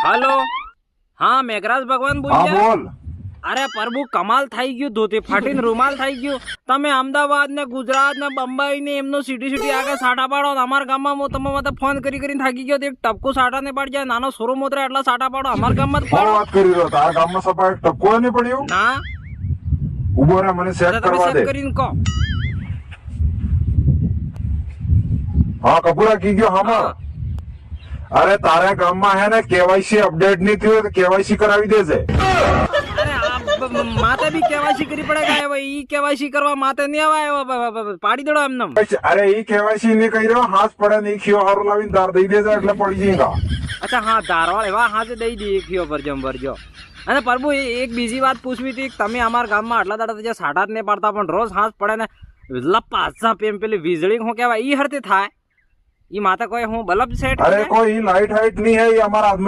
Hello हाँ मेघराज भगवान હા बोल બોલ. अरे प्रभु कमाल થઈ ગયું ધોતી ફાટીને રૂમાલ થઈ ગયું તમે અમદાવાદ ને ગુજરાત ને બંબઈ ને એમનો સિટી આગળ સાટા પાડો ને અમારા ગામમાં હું તમે મને ફોન કરીને થાકી ગયો એક ટપકું સાટા ને પડી જાય નાનો સોરો મોતરા એટલા સાટા પાડો અમારા ગામમાં જ કોણ પાડો વાત કરી રહ્યો? તારા ગામમાં સફાઈ ટપકો નહીં પડ્યું? ના ઉભો રે, મને સેટ તમે કરવા દે. સેટ કરીને કહો હા કપૂરા કી ગયો હામાં. અરે તારા ગામમાં હે ને કેવાયસી અપડેટ નહીં થયું તો કેવાયસી કરાવી દેજે. અરે આ માતે બી કેવાયસી કરી પડે હવે ઈ કેવાયસી કરવા માતે નહીં આવે પાડી દેડો એમને અરે ઈ કેવાયસી નહીં કર્યો, હાથ પડે ને ઈ ખીઓ હારું લાવીને તાર દઈ દેજે એટલે પડી જઈગા. અચ્છા હા ધારવાળ એવા હાથે દઈ દઈએ ખીઓ ભરજો અને પ્રભુ એક બીજી વાત પૂછવી હતી તમે અમારા ગામમાં આટલા દાડા સાટા જ નહીં પાડતા પણ રોજ હાથ પડે ને લપાસા પેલી વીજળી શું કહેવાય ઈ હરતી થાય ઈ માતા કોઈ હું બલ્બ સેટ અરે કોઈ લાઈટ હાઈટ નહીં હે, ઈ અમારા હાથમાં